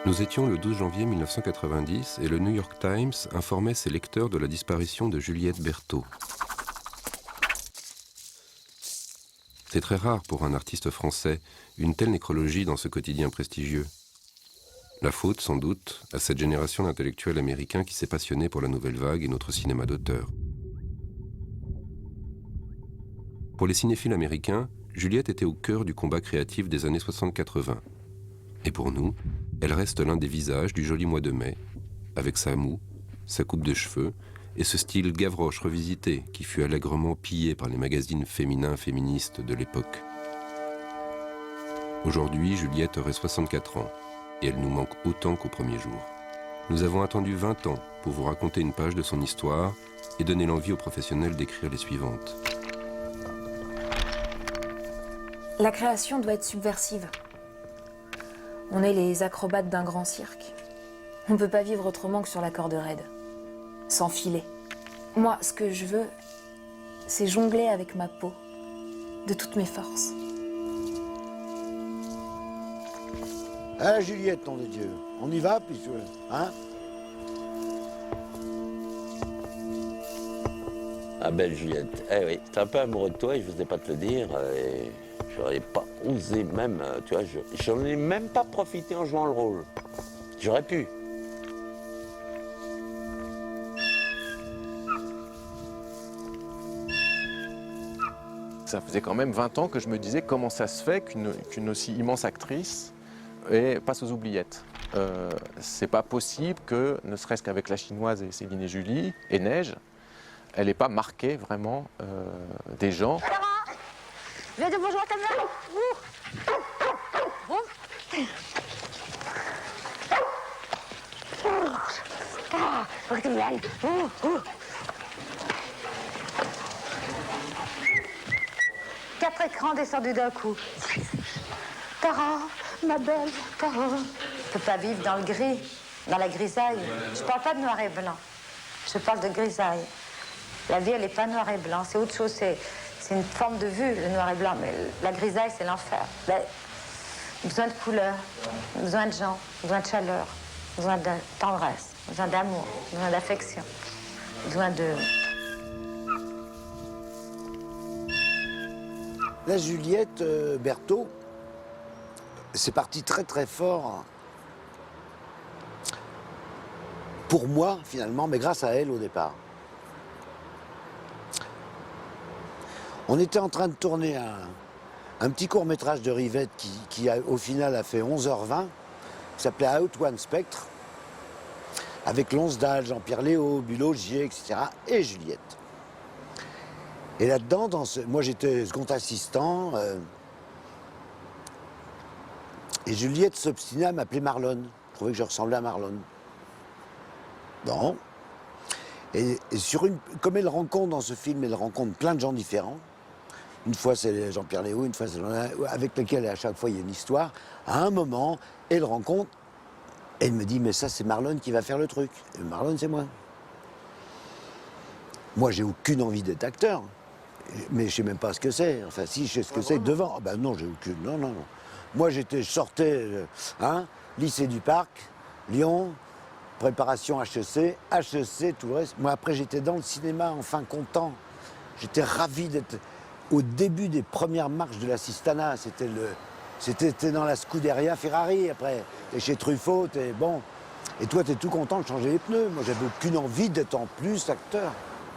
Nous étions le 12 janvier 1990 et le New York Times informait ses lecteurs de la disparition de Juliette Berthaud. C'est très rare pour un artiste français, une telle nécrologie dans ce quotidien prestigieux. La faute, sans doute, à cette génération d'intellectuels américains qui s'est passionnée pour la nouvelle vague et notre cinéma d'auteur. Pour les cinéphiles américains, Juliette était au cœur du combat créatif des années 60-80. Et pour nous, elle reste l'un des visages du joli mois de mai, avec sa moue, sa coupe de cheveux et ce style Gavroche revisité qui fut allègrement pillé par les magazines féminins féministes de l'époque. Aujourd'hui, Juliette aurait 64 ans et elle nous manque autant qu'au premier jour. Nous avons attendu 20 ans pour vous raconter une page de son histoire et donner l'envie aux professionnels d'écrire les suivantes. La création doit être subversive. On est les acrobates d'un grand cirque. On ne peut pas vivre autrement que sur la corde raide, sans filet. Moi, ce que je veux, c'est jongler avec ma peau, de toutes mes forces. Ah, Juliette, nom de Dieu, on y va, puis hein? Ah, belle Juliette. Eh oui, j'étais un peu amoureux de toi et je n'osais pas te le dire. Et j'aurais pas osé même, tu vois, j'en ai même pas profité en jouant le rôle. J'aurais pu. Ça faisait quand même 20 ans que je me disais comment ça se fait qu'une aussi immense actrice passe aux oubliettes. C'est pas possible que, ne serait-ce qu'avec La Chinoise et Céline et Julie et Neige, elle n'ait pas marqué vraiment des gens. Je vais te bonjour ta mère. Faut que tu viennes. 4 écrans descendus d'un coup. Tara, ma belle, Tara. Je ne peux pas vivre dans le gris, dans la grisaille. Je ne parle pas de noir et blanc. Je parle de grisaille. La vie, elle n'est pas noir et blanc. C'est autre chose. C'est une forme de vue, le noir et blanc. Mais la grisaille, c'est l'enfer. Besoin de couleur, besoin de gens, besoin de chaleur, besoin de tendresse, besoin d'amour, besoin d'affection, besoin de... La Juliette Berthaud, c'est parti très très fort pour moi finalement, mais grâce à elle au départ. On était en train de tourner un petit court-métrage de Rivette qui au final a fait 11h20, qui s'appelait Out One Spectre, avec Lonsdal, Jean-Pierre Léaud, Bulot, Gier, etc. et Juliette. Et là-dedans, moi j'étais second assistant, et Juliette s'obstinait à m'appeler Marlon. Je trouvais que je ressemblais à Marlon. Bon. Et comme elle rencontre dans ce film, elle rencontre plein de gens différents. Une fois c'est Jean-Pierre Léaud, une fois c'est avec lequel à chaque fois il y a une histoire. À un moment, elle rencontre, et elle me dit, mais ça c'est Marlon qui va faire le truc. Et Marlon c'est moi. Moi j'ai aucune envie d'être acteur. Mais je sais même pas ce que c'est. Enfin, si, je sais ce que c'est devant. Ah ben non, j'ai aucune. Non, non, non. Moi, je sortais, lycée du Parc, Lyon, préparation HEC, tout le reste. Moi, après, j'étais dans le cinéma, enfin content. J'étais ravi d'être au début des premières marches de la Sistana. C'était dans la Scuderia Ferrari, après. Et chez Truffaut, t'es bon. Et toi, t'es tout content de changer les pneus. Moi, j'avais aucune envie d'être en plus acteur.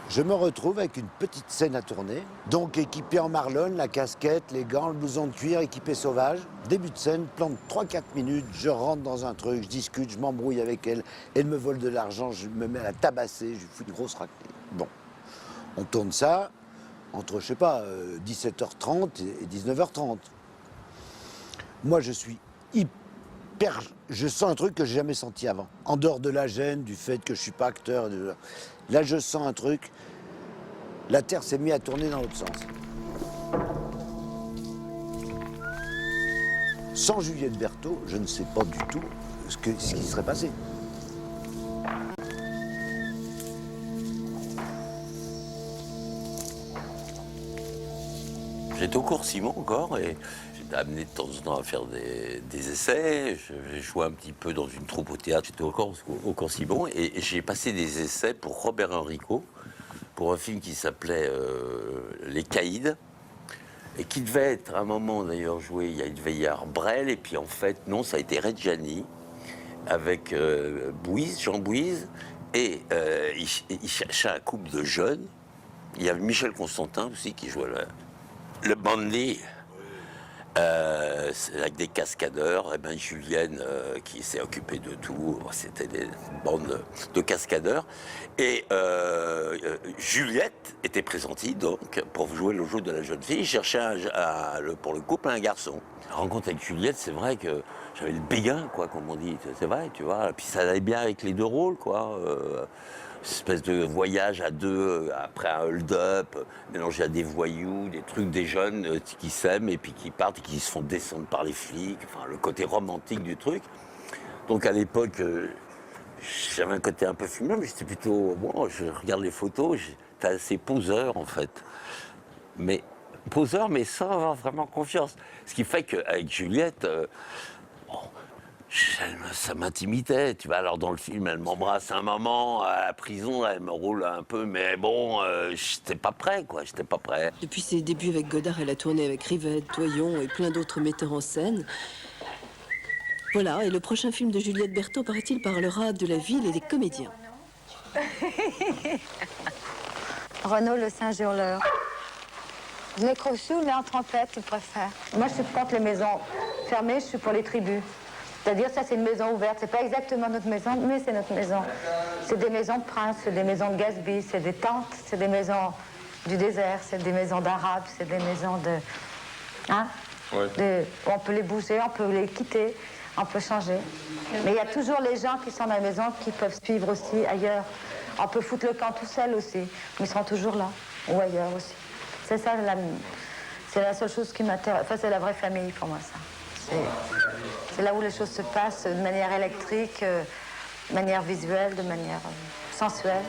Je me retrouve avec une petite scène à tourner, donc équipé en Marlon, la casquette, les gants, le blouson de cuir, équipé sauvage. Début de scène, plan de 3-4 minutes, je rentre dans un truc, je discute, je m'embrouille avec elle, elle me vole de l'argent, je me mets à la tabasser, je lui fous une grosse raclée. Bon, on tourne ça entre, je sais pas, 17h30 et 19h30. Moi, je suis hyper... Je sens un truc que j'ai jamais senti avant. En dehors de la gêne, du fait que je suis pas acteur... Là, je sens un truc. La Terre s'est mise à tourner dans l'autre sens. Sans Juliette Berthaud, je ne sais pas du tout ce qui serait passé. J'étais au cours Simon encore et amené de temps en temps à faire des essais. J'ai joué un petit peu dans une troupe au théâtre, j'étais au Corcibon, et j'ai passé des essais pour Robert Enrico, pour un film qui s'appelait Les Caïds, et qui devait être à un moment d'ailleurs joué, il devait y avoir Brel, et puis en fait, non, ça a été Reggiani, avec Jean Bouise, et il cherchait un couple de jeunes. Il y avait Michel Constantin aussi qui jouait le bandit. Avec des cascadeurs, et ben Julienne qui s'est occupée de tout, c'était des bandes de cascadeurs, et Juliette était pressentie donc pour jouer le jeu de la jeune fille. Il cherchait pour le couple un garçon. La rencontre avec Juliette, c'est vrai que j'avais le béguin, quoi, comme on dit, c'est vrai, tu vois, puis ça allait bien avec les deux rôles, quoi. Espèce de voyage à deux, après un hold-up, mélangé à des voyous, des trucs, des jeunes qui s'aiment et puis qui partent et qui se font descendre par les flics, enfin le côté romantique du truc. Donc à l'époque, j'avais un côté un peu fumeur, mais j'étais plutôt, bon, je regarde les photos, j'étais assez poseur en fait. Mais poseur, mais sans avoir vraiment confiance. Ce qui fait qu'avec Juliette, ça m'intimidait, tu vois. Alors dans le film, elle m'embrasse un moment, à la prison, elle me roule un peu, mais bon, j'étais pas prêt, quoi, j'étais pas prêt. Depuis ses débuts avec Godard, elle a tourné avec Rivette, Toyon et plein d'autres metteurs en scène. Voilà, et le prochain film de Juliette Berthaud, paraît-il, parlera de la ville et des comédiens. Renaud, le singe hurleur. Les crochus ou les en trompette, tu préfères? Moi, je suis contre les maisons fermées, je suis pour les tribus. C'est-à-dire, ça, c'est une maison ouverte. C'est pas exactement notre maison, mais c'est notre maison. C'est des maisons de princes, c'est des maisons de Gatsby, c'est des tentes, c'est des maisons du désert, c'est des maisons d'Arabes, c'est des maisons de... Hein? Ouais. On peut les bouger, on peut les quitter, on peut changer. Mais il y a toujours les gens qui sont dans la maison qui peuvent suivre aussi ailleurs. On peut foutre le camp tout seul aussi, mais ils seront toujours là, ou ailleurs aussi. C'est ça, c'est la seule chose qui m'intéresse. Enfin, c'est la vraie famille pour moi, ça. C'est là où les choses se passent de manière électrique, de manière visuelle, de manière sensuelle.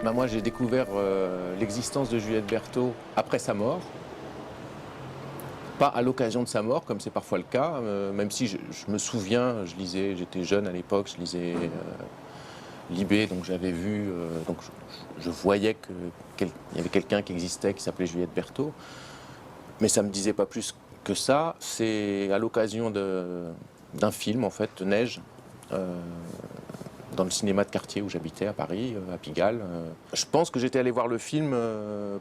Ben moi, j'ai découvert l'existence de Juliette Berthaud après sa mort. Pas à l'occasion de sa mort, comme c'est parfois le cas, même si je me souviens, j'étais jeune à l'époque, je lisais Libé, donc j'avais vu, donc je voyais qu'il y avait quelqu'un qui existait qui s'appelait Juliette Berthaud, mais ça ne me disait pas plus que ça. C'est à l'occasion d'un film, en fait, Neige, dans le cinéma de quartier où j'habitais à Paris, à Pigalle. Je pense que j'étais allé voir le film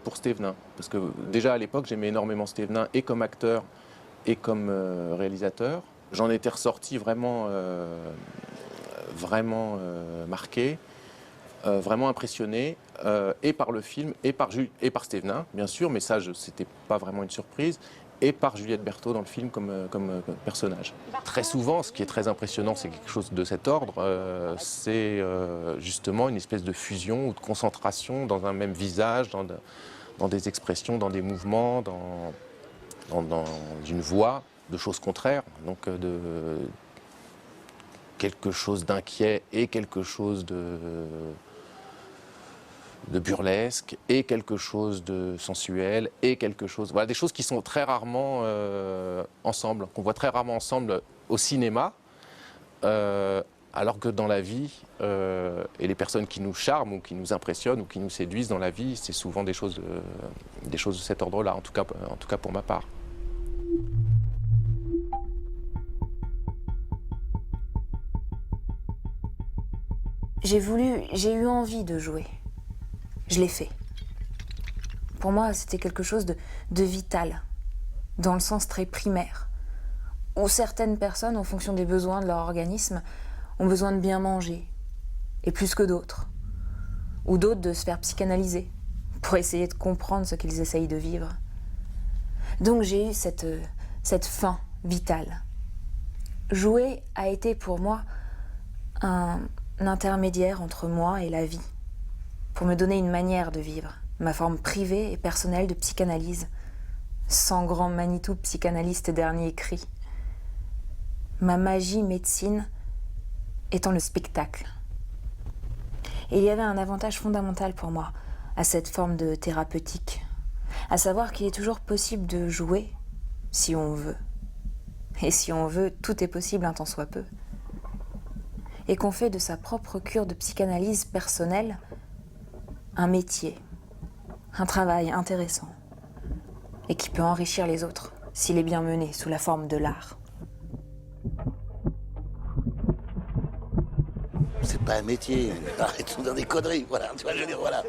pour Stévenin, parce que déjà à l'époque j'aimais énormément Stévenin, et comme acteur et comme réalisateur. J'en étais ressorti vraiment marqué, vraiment impressionné, et par le film, et par Stévenin, bien sûr, mais ça, c'était pas vraiment une surprise, et par Juliette Berthaud dans le film comme personnage. Très souvent, ce qui est très impressionnant, c'est quelque chose de cet ordre, c'est justement une espèce de fusion ou de concentration dans un même visage, dans des expressions, dans des mouvements, dans une voix, de choses contraires, donc de quelque chose d'inquiet et quelque chose de burlesque et quelque chose de sensuel et quelque chose... Voilà, des choses qui sont très rarement ensemble, qu'on voit très rarement ensemble au cinéma, alors que dans la vie, et les personnes qui nous charment ou qui nous impressionnent ou qui nous séduisent dans la vie, c'est souvent des choses de cet ordre-là, en tout cas pour ma part. J'ai eu envie de jouer. Je l'ai fait. Pour moi, c'était quelque chose de vital, dans le sens très primaire, où certaines personnes, en fonction des besoins de leur organisme, ont besoin de bien manger, et plus que d'autres, ou d'autres de se faire psychanalyser, pour essayer de comprendre ce qu'ils essayent de vivre. Donc j'ai eu cette faim vitale. Jouer a été pour moi un intermédiaire entre moi et la vie, pour me donner une manière de vivre, ma forme privée et personnelle de psychanalyse, sans grand Manitou psychanalyste dernier cri. Ma magie médecine étant le spectacle. Et il y avait un avantage fondamental pour moi à cette forme de thérapeutique, à savoir qu'il est toujours possible de jouer si on veut. Et si on veut, tout est possible un tant soit peu. Et qu'on fait de sa propre cure de psychanalyse personnelle un métier, un travail intéressant, et qui peut enrichir les autres s'il est bien mené sous la forme de l'art. C'est pas un métier, arrêtons dans des conneries, voilà, tu vois, je veux dire, voilà.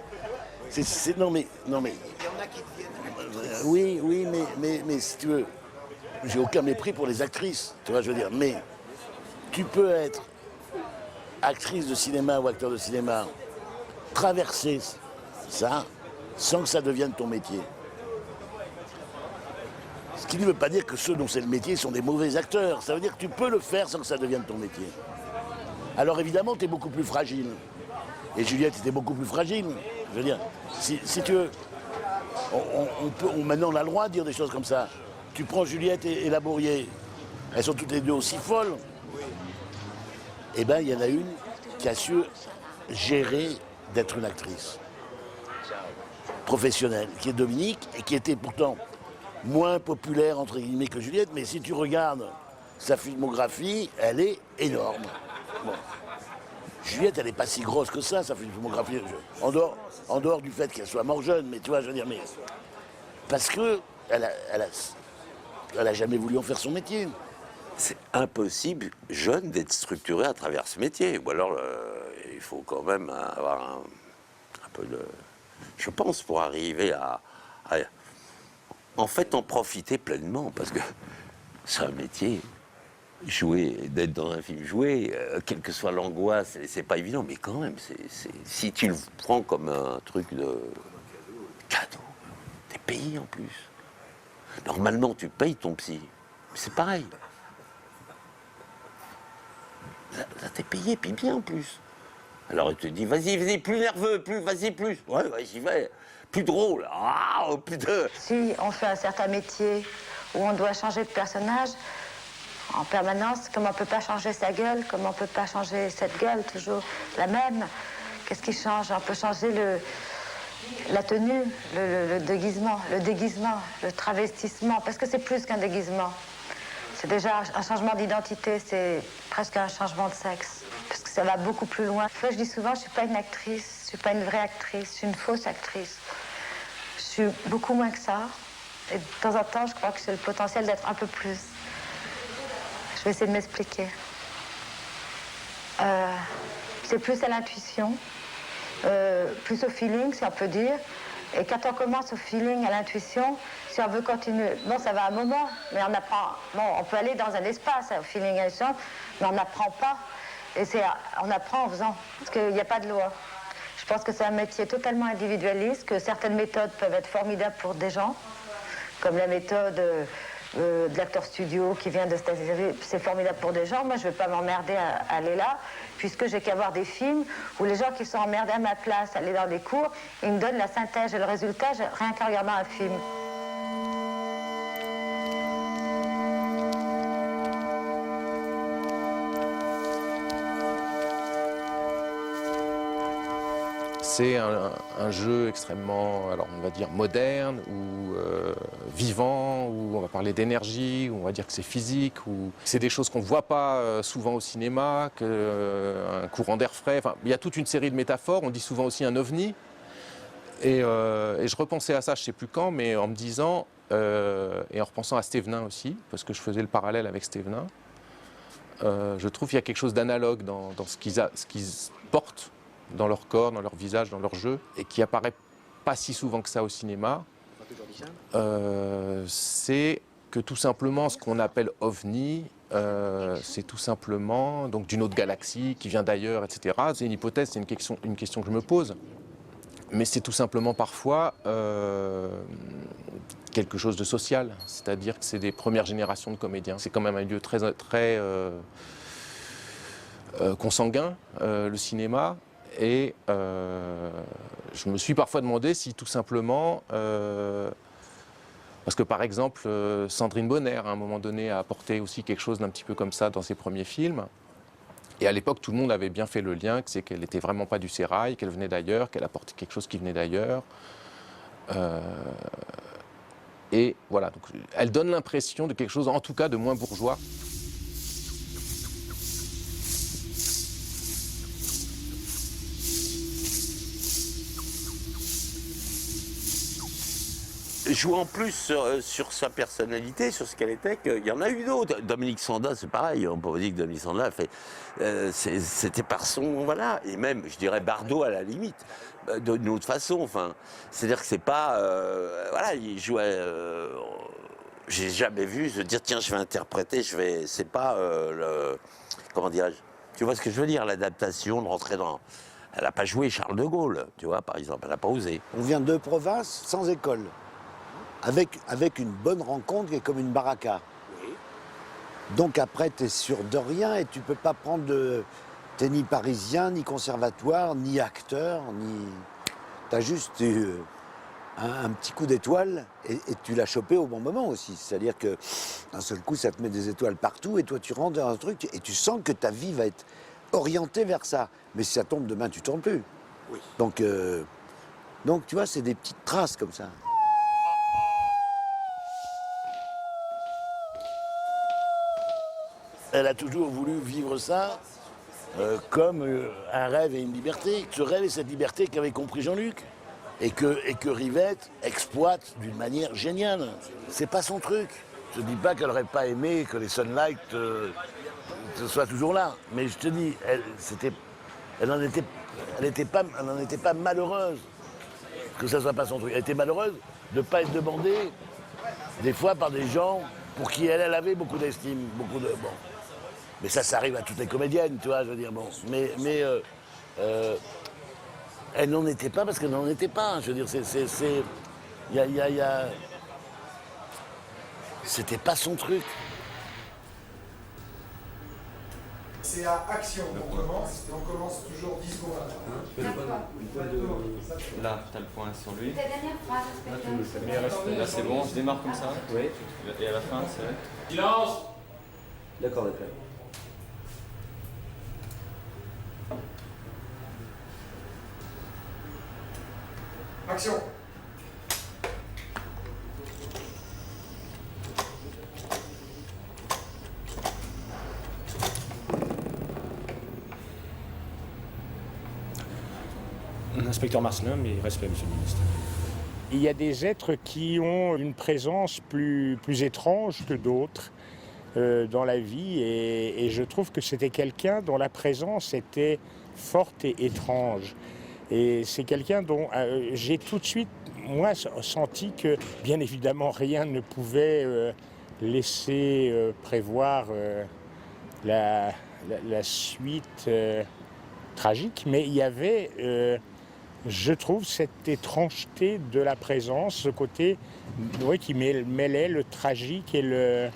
Non mais, oui, mais si tu veux, j'ai aucun mépris pour les actrices, tu vois, je veux dire, mais tu peux être actrice de cinéma ou acteur de cinéma, traverser ça sans que ça devienne ton métier. Ce qui ne veut pas dire que ceux dont c'est le métier sont des mauvais acteurs, ça veut dire que tu peux le faire sans que ça devienne ton métier. Alors évidemment, tu es beaucoup plus fragile. Et Juliette était beaucoup plus fragile. Je veux dire, si tu veux, maintenant on a le droit de dire des choses comme ça. Tu prends Juliette et Labourié, elles sont toutes les deux aussi folles. Eh bien, il y en a une qui a su gérer d'être une actrice professionnelle, qui est Dominique, et qui était pourtant moins populaire, entre guillemets, que Juliette, mais si tu regardes sa filmographie, elle est énorme. Bon. Juliette, elle n'est pas si grosse que ça, sa filmographie, en dehors du fait qu'elle soit mort jeune, mais tu vois, je veux dire, mais parce que elle a jamais voulu en faire son métier. C'est impossible, jeune, d'être structuré à travers ce métier. Ou alors, il faut quand même avoir un peu de... Je pense, pour arriver à en fait, en profiter pleinement, parce que c'est un métier. Jouer, d'être dans un film joué, quelle que soit l'angoisse, c'est pas évident, mais quand même, si tu le prends comme un truc de cadeau, t'es payé en plus. Normalement, tu payes ton psy, mais c'est pareil. Là, t'es payé, puis bien en plus. Alors il te dit, vas-y, plus nerveux, vas-y, plus. Ouais, j'y vais. Plus drôle. Ah, plus de... Si on fait un certain métier où on doit changer de personnage en permanence, comme on ne peut pas changer sa gueule, comme on ne peut pas changer cette gueule, toujours la même, qu'est-ce qui change? On peut changer la tenue, le déguisement, le travestissement, parce que c'est plus qu'un déguisement. C'est déjà un changement d'identité, c'est presque un changement de sexe, parce que ça va beaucoup plus loin. Moi, je dis souvent, je ne suis pas une actrice, je ne suis pas une vraie actrice, je suis une fausse actrice. Je suis beaucoup moins que ça, et de temps en temps, je crois que j'ai le potentiel d'être un peu plus. Je vais essayer de m'expliquer. C'est plus à l'intuition, plus au feeling, si on peut dire. Et quand on commence au feeling, à l'intuition, si on veut continuer, bon, ça va un moment, mais on apprend. Bon, on peut aller dans un espace au feeling et à l'intuition, mais on n'apprend pas. Et on apprend en faisant, parce qu'il n'y a pas de loi. Je pense que c'est un métier totalement individualiste, que certaines méthodes peuvent être formidables pour des gens, comme la méthode de l'acteur studio qui vient de États-Unis, c'est formidable pour des gens. Moi, je ne vais pas m'emmerder à aller là, puisque j'ai qu'à voir des films où les gens qui sont emmerdés à ma place, aller dans des cours, ils me donnent la synthèse et le résultat, rien qu'en regardant un film. C'est un jeu extrêmement, alors on va dire moderne ou vivant, où on va parler d'énergie, où on va dire que c'est physique, où c'est des choses qu'on ne voit pas souvent au cinéma, un courant d'air frais. Enfin, il y a toute une série de métaphores. On dit souvent aussi un ovni. Et je repensais à ça, je ne sais plus quand, mais en me disant, et en repensant à Stévenin aussi, parce que je faisais le parallèle avec Stévenin, je trouve qu'il y a quelque chose d'analogue dans ce qu'ils portent dans leur corps, dans leur visage, dans leur jeu, et qui apparaît pas si souvent que ça au cinéma, c'est que tout simplement ce qu'on appelle ovni, c'est tout simplement donc d'une autre galaxie qui vient d'ailleurs, etc. C'est une hypothèse, c'est une question que je me pose, mais c'est tout simplement parfois quelque chose de social, c'est-à-dire que c'est des premières générations de comédiens. C'est quand même un lieu très consanguin, le cinéma. Et je me suis parfois demandé si tout simplement, parce que par exemple Sandrine Bonnaire à un moment donné a apporté aussi quelque chose d'un petit peu comme ça dans ses premiers films, Et à l'époque, tout le monde avait bien fait le lien, que c'est qu'elle n'était vraiment pas du sérail, qu'elle venait d'ailleurs, qu'elle apportait quelque chose qui venait d'ailleurs. Et voilà, donc, elle donne l'impression de quelque chose, en tout cas, de moins bourgeois. Jouant plus sur sa personnalité, sur ce qu'elle était, qu'il y en a eu d'autres. Dominique Sanda, c'est pareil, on peut dire que Dominique Sanda a fait. C'était par son. Voilà. Et même, je dirais, Bardot à la limite, d'une autre façon. Enfin, c'est-à-dire que c'est pas. Voilà, il jouait. J'ai jamais vu se dire, tiens, je vais interpréter, je vais. C'est pas le. Comment dirais-je? Tu vois ce que je veux dire? L'adaptation, de rentrer dans. Elle n'a pas joué Charles de Gaulle, tu vois, par exemple. Elle n'a pas osé. On vient de province sans école. Avec une bonne rencontre qui est comme une baraka. Oui. Donc après, tu es sûr de rien et tu peux pas prendre de... T'es ni parisien, ni conservatoire, ni acteur, ni... T'as juste eu un petit coup d'étoile et tu l'as chopé au bon moment aussi. C'est-à-dire que d'un seul coup, ça te met des étoiles partout et toi, tu rentres dans un truc et tu sens que ta vie va être orientée vers ça. Mais si ça tombe demain, tu tournes plus. Oui. Donc, tu vois, c'est des petites traces comme ça. Elle a toujours voulu vivre ça comme un rêve et une liberté. Ce rêve et cette liberté qu'avait compris Jean-Luc. Et que Rivette exploite d'une manière géniale. C'est pas son truc. Je dis pas qu'elle aurait pas aimé que les Sunlight soient toujours là. Mais je te dis, elle n'en était pas malheureuse que ça soit pas son truc. Elle était malheureuse de ne pas être demandée des fois par des gens pour qui elle avait beaucoup d'estime, beaucoup de... Bon. Mais ça arrive à toutes les comédiennes, tu vois, je veux dire, bon. Mais elle n'en était pas parce qu'elle n'en était pas. Je veux dire, c'était pas son truc. C'est à action qu'on commence, et on commence toujours 10 secondes après. Là, t'as le point sur lui. Ta dernière phrase, Là, c'est bon, je démarre comme ça. Oui. Et à la fin, c'est vrai. Silence. D'accord, d'accord. Action. Inspecteur Marcelin, mais respect, monsieur le ministre. Il y a des êtres qui ont une présence plus étrange que d'autres dans la vie, et je trouve que c'était quelqu'un dont la présence était forte et étrange. Et c'est quelqu'un dont j'ai tout de suite, moi, senti que, bien évidemment, rien ne pouvait laisser prévoir la suite tragique, mais il y avait... je trouve cette étrangeté de la présence, ce côté qui mêlait le tragique et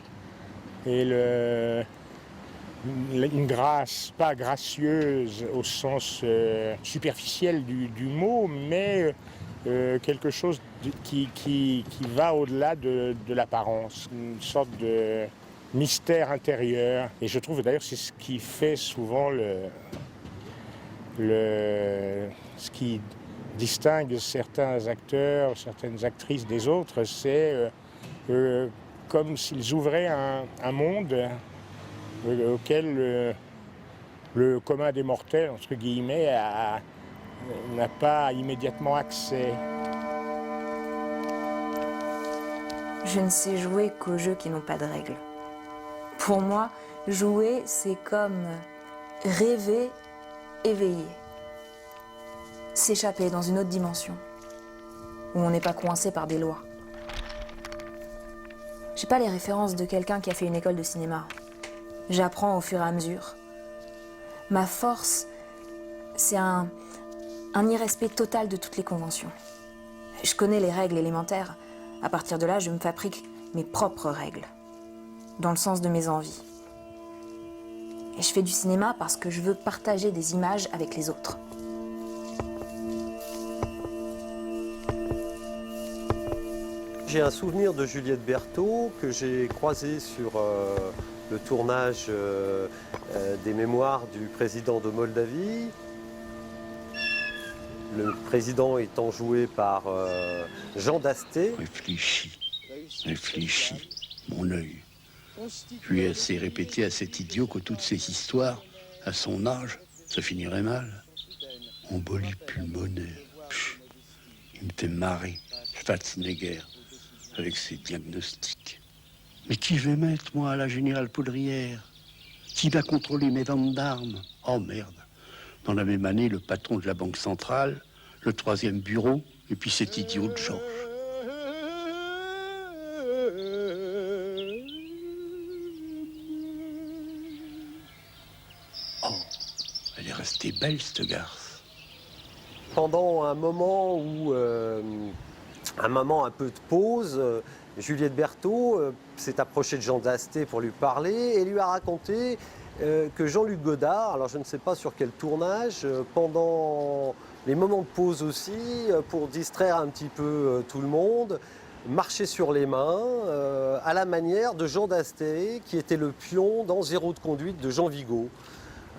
une grâce, pas gracieuse au sens superficiel du mot, mais quelque chose qui va au-delà de l'apparence, une sorte de mystère intérieur. Et je trouve d'ailleurs c'est ce qui fait souvent ce qui distingue certains acteurs, certaines actrices des autres, c'est comme s'ils ouvraient un monde auquel le commun des mortels, entre guillemets, n'a pas immédiatement accès. Je ne sais jouer qu'aux jeux qui n'ont pas de règles. Pour moi, jouer, c'est comme rêver, éveiller. S'échapper dans une autre dimension, où on n'est pas coincé par des lois. J'ai pas les références de quelqu'un qui a fait une école de cinéma. J'apprends au fur et à mesure. Ma force, c'est un irrespect total de toutes les conventions. Je connais les règles élémentaires. À partir de là, je me fabrique mes propres règles, dans le sens de mes envies. Et je fais du cinéma parce que je veux partager des images avec les autres. J'ai un souvenir de Juliette Berthaud que j'ai croisée sur le tournage des mémoires du président de Moldavie. Le président étant joué par Jean Dasté. Réfléchis, mon œil. Je lui ai assez répété à cet idiot que toutes ces histoires, à son âge, ça finirait mal. Embolie pulmonaire. Il me fait marrer, Schwarzenegger, avec ses diagnostics. Mais qui je vais mettre, moi, à la générale Poudrière? Qui va contrôler mes ventes d'armes? Oh merde. Dans la même année, le patron de la Banque centrale, le 3e bureau, et puis cet idiot de Georges. Oh, elle est restée belle, cette garce. Pendant un moment où, un peu de pause, Juliette Berthaud s'est approchée de Jean Dasté pour lui parler et lui a raconté que Jean-Luc Godard, alors je ne sais pas sur quel tournage, pendant les moments de pause aussi, pour distraire un petit peu tout le monde, marchait sur les mains à la manière de Jean Dasté, qui était le pion dans Zéro de conduite de Jean Vigo.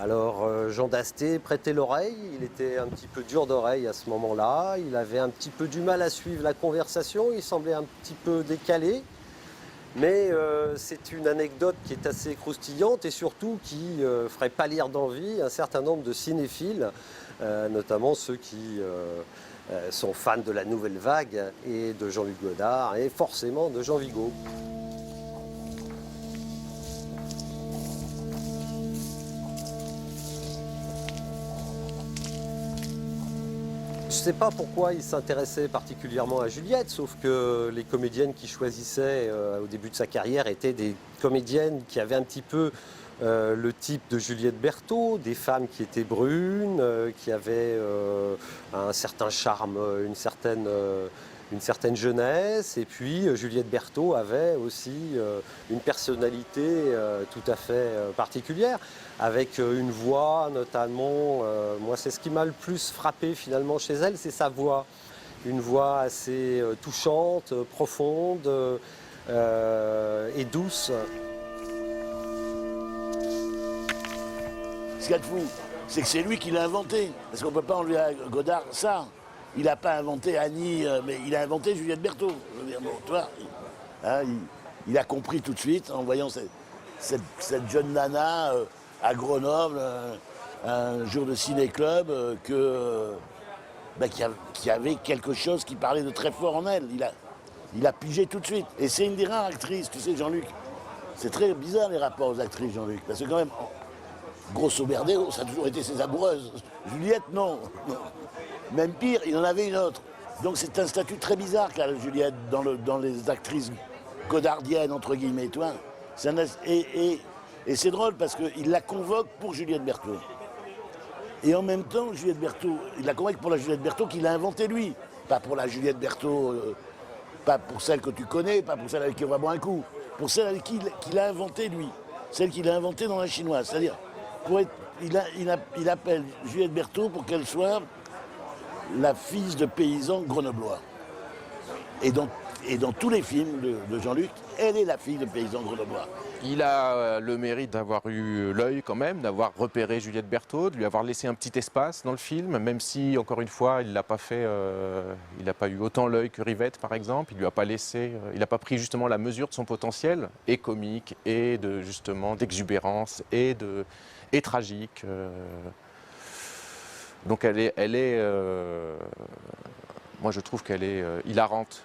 Alors Jean Dasté prêtait l'oreille, il était un petit peu dur d'oreille à ce moment-là, il avait un petit peu du mal à suivre la conversation, il semblait un petit peu décalé, mais c'est une anecdote qui est assez croustillante et surtout qui ferait pâlir d'envie un certain nombre de cinéphiles, notamment ceux qui sont fans de la Nouvelle Vague et de Jean-Luc Godard et forcément de Jean Vigo. Je ne sais pas pourquoi il s'intéressait particulièrement à Juliette, sauf que les comédiennes qu'il choisissait au début de sa carrière étaient des comédiennes qui avaient un petit peu le type de Juliette Berthaud, des femmes qui étaient brunes, qui avaient un certain charme, une certaine jeunesse. Et puis Juliette Berthaud avait aussi une personnalité tout à fait particulière, avec une voix notamment. Moi, c'est ce qui m'a le plus frappé finalement chez elle, c'est sa voix. Une voix assez touchante, profonde et douce. Ce qu'il y a de fou, c'est que c'est lui qui l'a inventé. Parce qu'on ne peut pas enlever à Godard ça. Il n'a pas inventé Annie, mais il a inventé Juliette Berthaud. Je veux dire, bon, tu vois, il a compris tout de suite en voyant cette jeune nana à Grenoble, un jour de ciné-club, qui avait quelque chose qui parlait de très fort en elle. Il a pigé tout de suite. Et c'est une des rares actrices, tu sais, Jean-Luc. C'est très bizarre les rapports aux actrices, Jean-Luc. Parce que quand même, grosso merdo, ça a toujours été ses amoureuses. Juliette, non. Même pire, il en avait une autre. Donc c'est un statut très bizarre qu'a Juliette dans les actrices godardiennes, entre guillemets, tu vois. Et c'est drôle parce qu'il la convoque pour Juliette Berthaud. Et en même temps, Juliette Berthaud, il la convoque pour la Juliette Berthaud qu'il a inventée lui. Pas pour la Juliette Berthaud, pas pour celle que tu connais, pas pour celle avec qui on va boire un coup. Pour celle avec qui il a inventé lui. Celle qu'il a inventée dans la chinoise. C'est-à-dire, il appelle Juliette Berthaud pour qu'elle soit la fille de paysan grenoblois. Et dans tous les films de Jean-Luc, elle est la fille de paysan grenoblois. Il a le mérite d'avoir eu l'œil quand même, d'avoir repéré Juliette Berthaud, de lui avoir laissé un petit espace dans le film, même si, encore une fois, il n'a pas eu autant l'œil que Rivette, par exemple. Il lui a pas laissé, il n'a pas pris justement la mesure de son potentiel, et comique, et d'exubérance, et tragique. Donc moi je trouve qu'elle est hilarante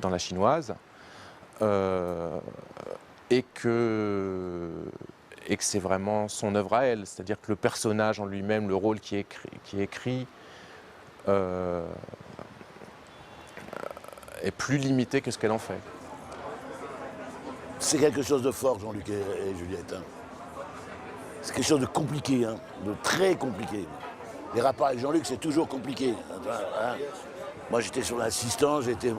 dans la chinoise. Et que c'est vraiment son œuvre à elle, c'est-à-dire que le personnage en lui-même, le rôle qui est écrit est plus limité que ce qu'elle en fait. C'est quelque chose de fort, Jean-Luc et Juliette. Hein. C'est quelque chose de compliqué, hein, de très compliqué. Les rapports avec Jean-Luc, c'est toujours compliqué. Hein. Moi, j'étais sur l'assistant, je veux dire.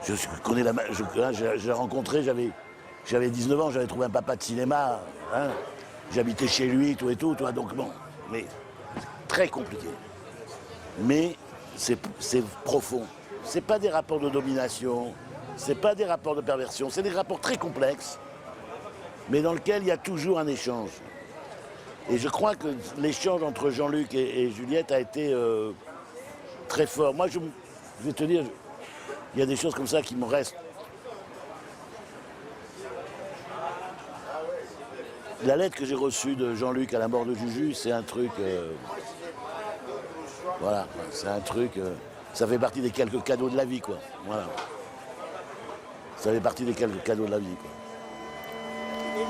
Je connais je l'ai rencontré, j'avais 19 ans, j'avais trouvé un papa de cinéma, hein. J'habitais chez lui, tout et tout, donc bon, mais très compliqué. Mais c'est profond. C'est pas des rapports de domination, c'est pas des rapports de perversion, c'est des rapports très complexes, mais dans lesquels il y a toujours un échange. Et je crois que l'échange entre Jean-Luc et Juliette a été très fort. Moi, je vais te dire, il y a des choses comme ça qui me restent. La lettre que j'ai reçue de Jean-Luc à la mort de Juju, c'est un truc... voilà, c'est un truc... ça fait partie des quelques cadeaux de la vie, quoi. Voilà. Ça fait partie des quelques cadeaux de la vie, quoi. Je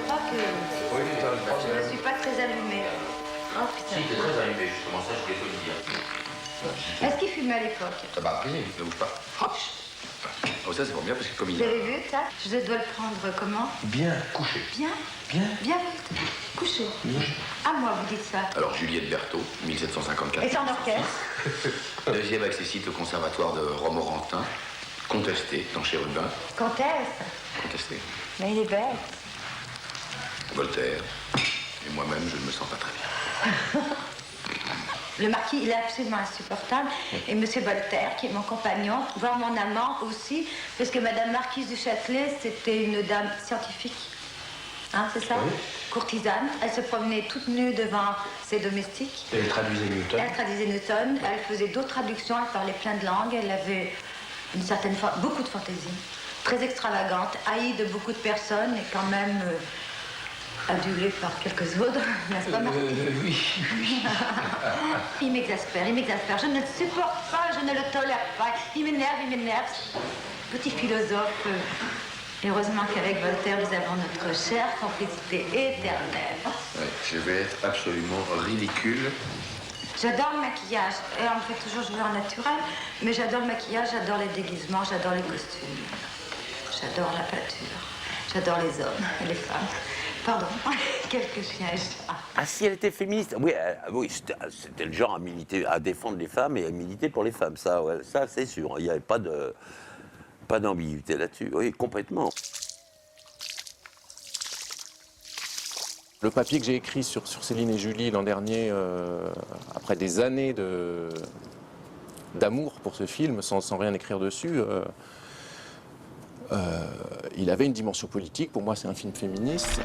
crois que je ne suis pas très allumée. Oh putain. Si, t'es très allumé, justement, ça je voulais te le dire. Est-ce qu'il fumait à l'époque? Ah bah après, ne bouge pas. Hop. Oh, ça c'est bon, bien parce que comme il Vous avez vu ça? Je dois le prendre comment? Bien couché. Bien? Bien. Bien couché. Bien. À moi, vous dites ça. Alors Juliette Berthaud, 1754. Et son orchestre? Deuxième accessite au conservatoire de Romorantin, contesté dans Chérubin. Comtesse? Contesté. Mais il est bête. Voltaire. Et moi-même, je ne me sens pas très bien. Le marquis, il est absolument insupportable. Et monsieur Voltaire, qui est mon compagnon, voire mon amant aussi, parce que madame marquise du Châtelet, c'était une dame scientifique. Hein, c'est ça? Oui. Courtisane. Elle se promenait toute nue devant ses domestiques. Elle traduisait Newton. Elle traduisait Newton. Elle faisait d'autres traductions. Elle parlait plein de langues. Elle avait une certaine beaucoup de fantaisie. Très extravagante, haïe de beaucoup de personnes et quand même adulée par quelques autres. N'est-ce pas, Marquis? Oui. Il m'exaspère, il m'exaspère. Je ne le supporte pas, je ne le tolère pas. Il m'énerve. Petit philosophe. Heureusement qu'avec Voltaire, nous avons notre chère complicité éternelle. Ouais, je vais être absolument ridicule. J'adore le maquillage. Et on me fait toujours jouer en naturel. Mais j'adore le maquillage, j'adore les déguisements, j'adore les costumes. J'adore la peinture. J'adore les hommes et les femmes. Pardon, quelques chiens et chats. Ah, si elle était féministe? Oui, oui, c'était le genre à militer, à défendre les femmes et à militer pour les femmes. Ça, ouais, ça c'est sûr. Il n'y avait pas d'ambiguïté là-dessus. Oui, complètement. Le papier que j'ai écrit sur Céline et Julie l'an dernier, après des années d'amour pour ce film, sans rien écrire dessus, il avait une dimension politique. Pour moi, c'est un film féministe.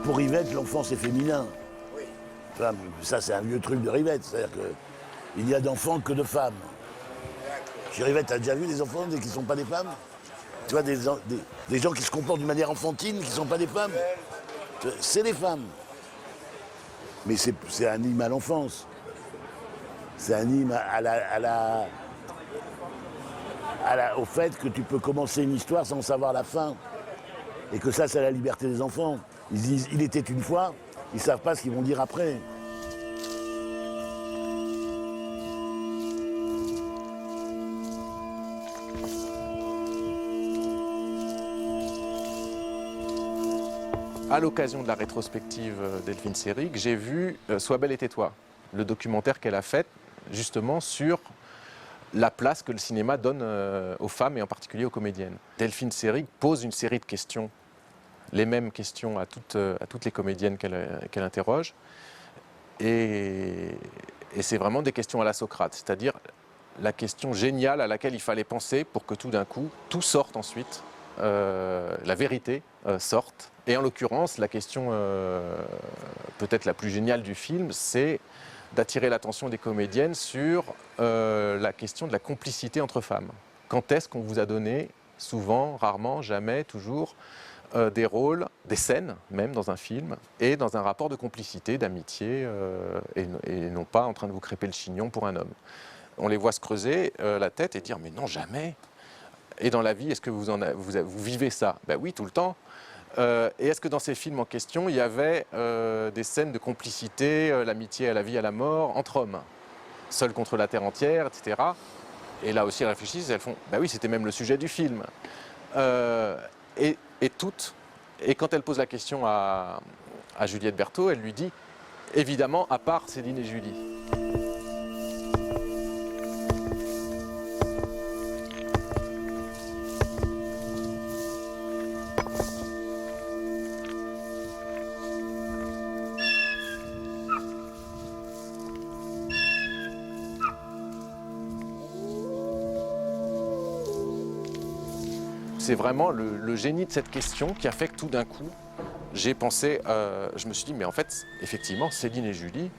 Pour Rivette, l'enfance est féminin. Oui. Ça, c'est un vieux truc de Rivette. C'est-à-dire qu'il n'y a d'enfants que de femmes. Chez Rivette, t'as déjà vu des enfants qui ne sont pas des femmes? Tu vois, des gens qui se comportent d'une manière enfantine, qui ne sont pas des femmes? C'est des femmes. Mais c'est un hymne à l'enfance. C'est un hymne au fait que tu peux commencer une histoire sans savoir la fin. Et que ça, c'est la liberté des enfants. Ils disent « il était une fois », ils ne savent pas ce qu'ils vont dire après. À l'occasion de la rétrospective Delphine Seyrig, j'ai vu Sois belle et tais-toi, le documentaire qu'elle a fait justement sur la place que le cinéma donne aux femmes et en particulier aux comédiennes. Delphine Seyrig pose une série de questions, les mêmes questions à toutes les comédiennes qu'elle interroge. Et c'est vraiment des questions à la Socrate, c'est-à-dire la question géniale à laquelle il fallait penser pour que tout d'un coup, tout sorte ensuite, la vérité sorte. Et en l'occurrence, la question peut-être la plus géniale du film, c'est d'attirer l'attention des comédiennes sur la question de la complicité entre femmes. Quand est-ce qu'on vous a donné, souvent, rarement, jamais, toujours, des rôles, des scènes, même dans un film, et dans un rapport de complicité, d'amitié, et non pas en train de vous crêper le chignon pour un homme. On les voit se creuser la tête et dire « mais non, jamais !» Et dans la vie, est-ce que vous vivez ça? Ben oui, tout le temps. Et est-ce que dans ces films en question, il y avait des scènes de complicité, l'amitié à la vie, à la mort, entre hommes, seuls contre la terre entière, etc. Et là aussi, elles réfléchissent et elles font, bah oui, c'était même le sujet du film. Et toutes, et quand elle pose la question à Juliette Berthaud, elle lui dit, évidemment, à part Céline et Julie. c'est vraiment le génie de cette question qui a fait que tout d'un coup, j'ai pensé, je me suis dit, mais en fait, effectivement, Céline et Julie,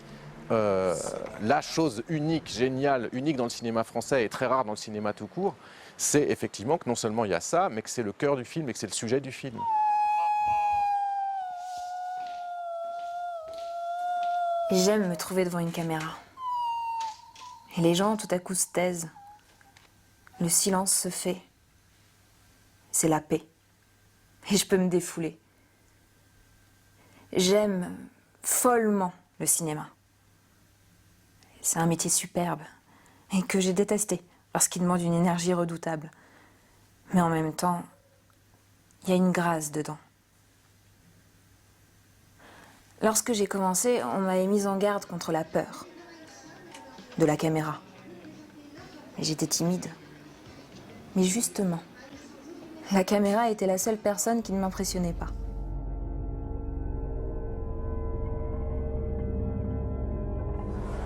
la chose unique, géniale, unique dans le cinéma français et très rare dans le cinéma tout court, c'est effectivement que non seulement il y a ça, mais que c'est le cœur du film et que c'est le sujet du film. J'aime me trouver devant une caméra. Et les gens, tout à coup, se taisent. Le silence se fait. C'est la paix. Et je peux me défouler. J'aime follement le cinéma. C'est un métier superbe et que j'ai détesté parce qu'il demande une énergie redoutable. Mais en même temps, il y a une grâce dedans. Lorsque j'ai commencé, on m'avait mise en garde contre la peur de la caméra. Et j'étais timide. Mais justement, la caméra était la seule personne qui ne m'impressionnait pas.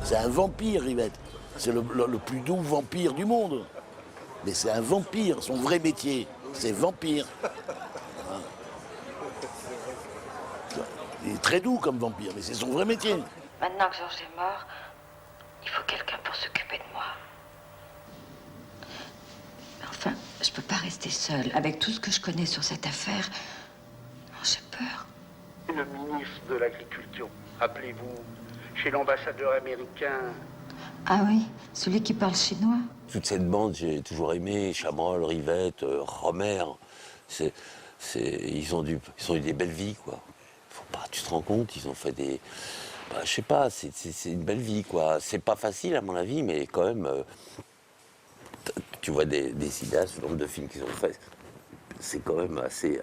C'est un vampire, Rivette. C'est le plus doux vampire du monde. Mais c'est un vampire, son vrai métier, c'est vampire. Il est très doux comme vampire, mais c'est son vrai métier. Maintenant que Georges est mort, il faut quelqu'un pour s'occuper de moi. Enfin, je peux pas rester seule. Avec tout ce que je connais sur cette affaire, j'ai peur. Le ministre de l'Agriculture, rappelez-vous, chez l'ambassadeur américain. Ah oui, celui qui parle chinois. Toute cette bande, j'ai toujours aimé, Chabrol, Rivette, Romer. Ils ont eu des belles vies, quoi. Tu te rends compte, ils ont fait des... je sais pas, c'est une belle vie, quoi. C'est pas facile, à mon avis, mais quand même... tu vois des cinéastes, le nombre de films qu'ils ont fait, c'est quand même assez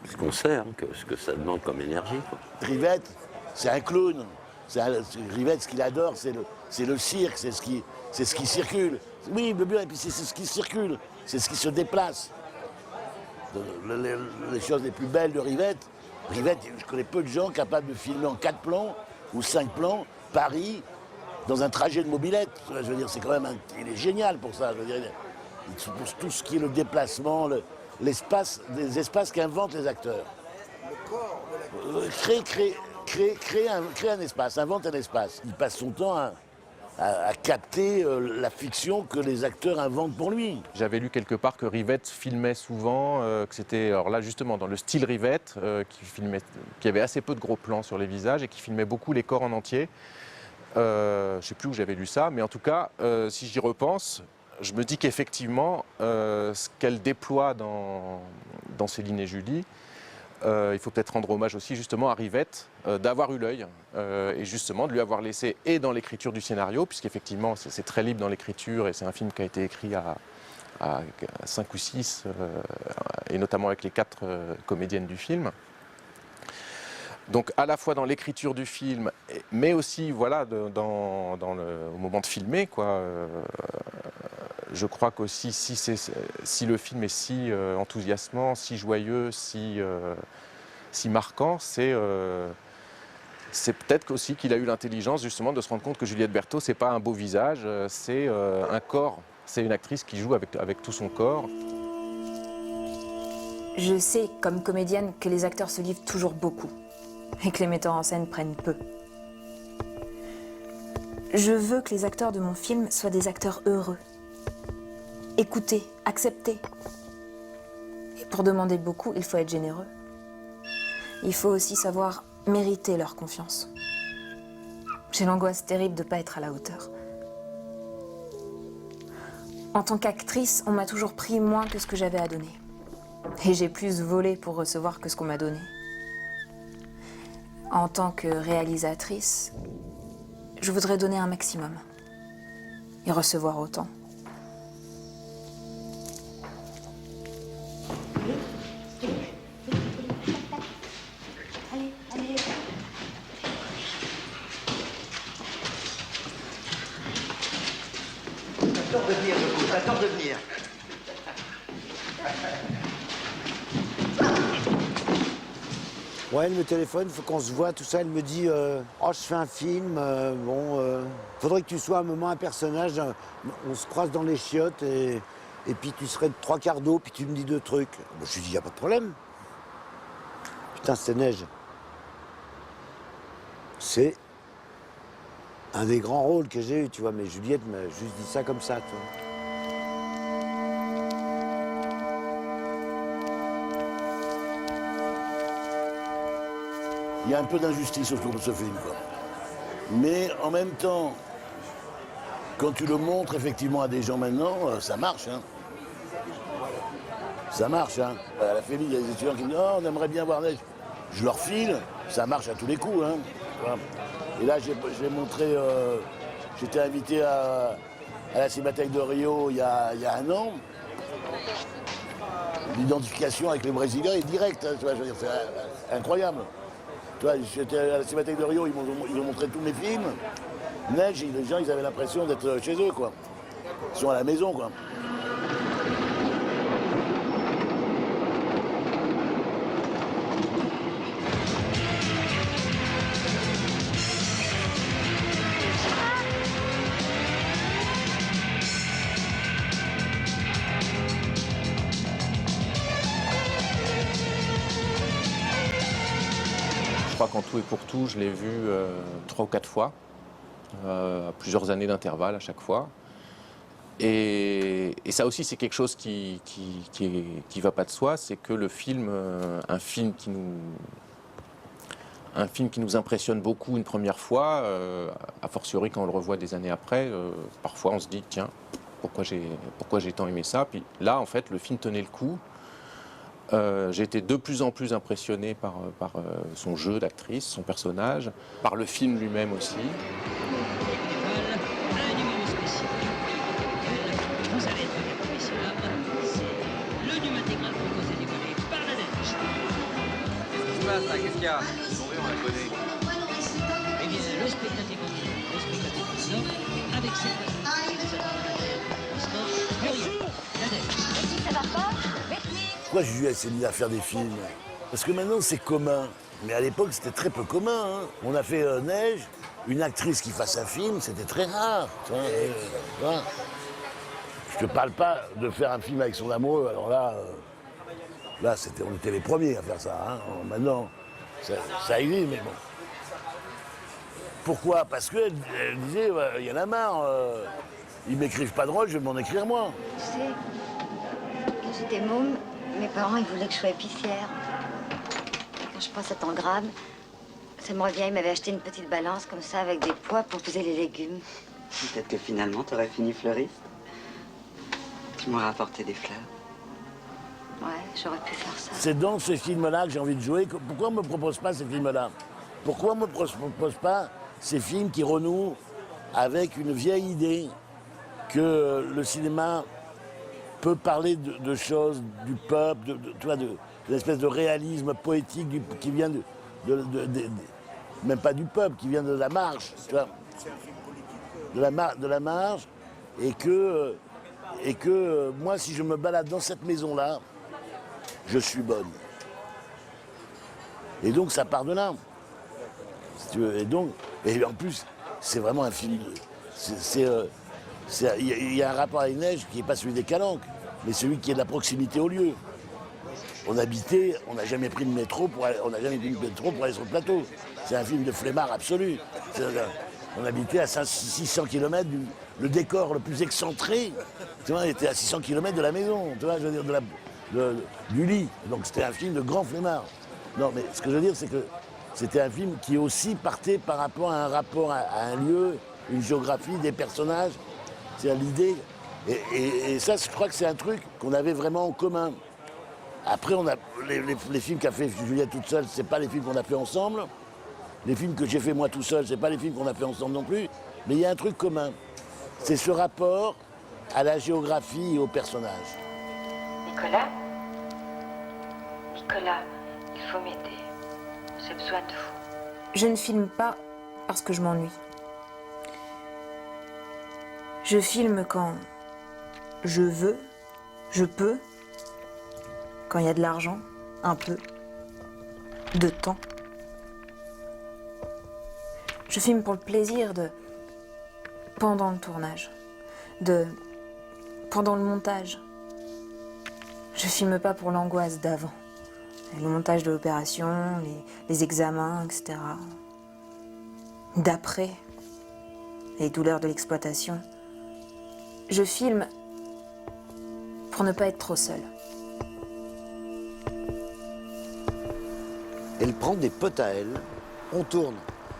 ce qu'on sait, hein, ce que ça demande comme énergie, quoi. Rivette, c'est un clown. Rivette, ce qu'il adore, c'est le cirque, c'est ce qui circule. Oui, bien, et puis c'est ce qui circule, c'est ce qui se déplace. Les choses les plus belles de Rivette, je connais peu de gens capables de filmer en 4 plans ou 5 plans Paris dans un trajet de mobilette. Je veux dire, c'est quand même il est génial pour ça. Je veux dire, pour tout ce qui est le déplacement, l'espace, des espaces qu'inventent les acteurs. Le corps Crée un espace, invente un espace. Il passe son temps à capter la fiction que les acteurs inventent pour lui. J'avais lu quelque part que Rivette filmait souvent, que c'était, alors là justement dans le style Rivette, qui avait assez peu de gros plans sur les visages et qui filmait beaucoup les corps en entier. Je ne sais plus où j'avais lu ça, mais en tout cas, si j'y repense, je me dis qu'effectivement, ce qu'elle déploie dans Céline et Julie, il faut peut-être rendre hommage aussi justement à Rivette, d'avoir eu l'œil et justement de lui avoir laissé et dans l'écriture du scénario, puisqu'effectivement c'est très libre dans l'écriture et c'est un film qui a été écrit à 5 ou 6, et notamment avec les 4 comédiennes du film. Donc à la fois dans l'écriture du film, mais aussi voilà, au moment de filmer, quoi. Je crois qu'aussi si le film est si enthousiasmant, si joyeux, si marquant, c'est peut-être aussi qu'il a eu l'intelligence justement de se rendre compte que Juliette Berthaud, c'est pas un beau visage, c'est un corps, c'est une actrice qui joue avec tout son corps. Je sais, comme comédienne, que les acteurs se livrent toujours beaucoup et que les metteurs en scène prennent peu. Je veux que les acteurs de mon film soient des acteurs heureux, écoutés, acceptés. Et pour demander beaucoup, il faut être généreux. Il faut aussi savoir mériter leur confiance. J'ai l'angoisse terrible de ne pas être à la hauteur. En tant qu'actrice, on m'a toujours pris moins que ce que j'avais à donner. Et j'ai plus volé pour recevoir que ce qu'on m'a donné. En tant que réalisatrice, je voudrais donner un maximum et recevoir autant. T'attends de venir, Joko, t'attends de venir. Ouais, elle me téléphone, il faut qu'on se voit, tout ça. Elle me dit oh, je fais un film, faudrait que tu sois un moment un personnage. On se croise dans les chiottes et et puis tu serais de 3/4 d'eau, puis tu me dis 2 trucs. Je lui dis, il n'y a pas de problème. Putain, c'est Neige. C'est un des grands rôles que j'ai eu, tu vois, mais Juliette m'a juste dit ça comme ça, tu vois. Il y a un peu d'injustice autour de ce film, quoi. Mais en même temps, quand tu le montres effectivement à des gens maintenant, ça marche, hein. Ça marche, hein. À la Félie, il y a des étudiants qui me disent « Oh, on aimerait bien voir Neige ». Je leur file, ça marche à tous les coups, hein. Voilà. Et là, j'ai montré... j'étais invité à la Cinémathèque de Rio il y a 1 an. L'identification avec les Brésiliens est directe, hein, tu vois, je veux dire, c'est incroyable. Tu vois, j'étais à la Cinémathèque de Rio, ils m'ont montré tous mes films. Neige, les gens, ils avaient l'impression d'être chez eux, quoi. Ils sont à la maison, quoi. Je crois qu'en tout et pour tout, je l'ai vu 3 ou 4 fois, à plusieurs années d'intervalle à chaque fois. Et ça aussi, c'est quelque chose qui va pas de soi, c'est que le film, un film qui nous impressionne beaucoup une première fois, a fortiori quand on le revoit des années après, parfois on se dit tiens, pourquoi j'ai tant aimé ça? Puis là, en fait, le film tenait le coup. J'ai été de plus en plus impressionné par son jeu d'actrice, son personnage, par le film lui-même aussi. Vous allez être regardé, messieurs, c'est le numéro intégral proposé décollé par la neige. Qu'est-ce qui se passe là? Qu'est-ce qu'il y a? Oui, on la connaît. Eh bien, le spectacle continue avec cette la neige. Et si ça va pas, Pourquoi Juliette s'est mise à faire des films? Parce que maintenant, c'est commun. Mais à l'époque, c'était très peu commun, hein. On a fait Neige, une actrice qui fasse un film, c'était très rare. Tu vois. Je te parle pas de faire un film avec son amoureux, alors là, on était les premiers à faire ça, hein. Maintenant, ça existe, mais bon. Pourquoi? Parce qu'elle disait, il y en a marre, ils m'écrivent pas de rôle, je vais m'en écrire moi. tu sais, quand j'étais môme, mes parents, ils voulaient que je sois épicière. Et quand je pense à ton grave, ça me revient, ils m'avaient acheté une petite balance comme ça avec des poids pour peser les légumes. Peut-être que finalement, t'aurais fini fleuriste. Tu m'aurais apporté des fleurs. Ouais, j'aurais pu faire ça. C'est dans ces films-là que j'ai envie de jouer. Pourquoi on ne me propose pas ces films-là? Pourquoi on ne me propose pas ces films qui renouent avec une vieille idée que le cinéma peut parler de choses, du peuple, de l'espèce de réalisme poétique qui vient même pas du peuple, qui vient de la marge, tu vois, de la marge, et que moi, si je me balade dans cette maison-là, je suis bonne. Et donc, ça part de là. Si tu veux. Et en plus, c'est vraiment un film. Il y a un rapport à Neige qui n'est pas celui des Calanques, mais celui qui est de la proximité au lieu. On habitait, on n'a jamais pris de métro pour aller sur le plateau. C'est un film de flemmard absolu. On habitait à 600 km le décor le plus excentré. Tu vois, on était à 600 km de la maison, tu vois, je veux dire, du lit. Donc c'était un film de grand flemmard. Non, mais ce que je veux dire, c'est que c'était un film qui aussi partait par rapport à un lieu, une géographie, des personnages. C'est l'idée. Et ça, je crois que c'est un truc qu'on avait vraiment en commun. Après, on a les films qu'a fait Juliette toute seule, c'est pas les films qu'on a fait ensemble. Les films que j'ai fait moi tout seul, c'est pas les films qu'on a fait ensemble non plus. Mais il y a un truc commun. C'est ce rapport à la géographie et aux personnages. Nicolas, il faut m'aider. J'ai besoin de vous. Je ne filme pas parce que je m'ennuie. Je filme quand je veux, je peux, quand il y a de l'argent, un peu, de temps. Je filme pour le plaisir pendant le tournage, pendant le montage, Je filme pas pour l'angoisse d'avant. Le montage de l'opération, les examens, etc. D'après, les douleurs de l'exploitation. Je filme pour ne pas être trop seule. Elle prend des potes à elle, on tourne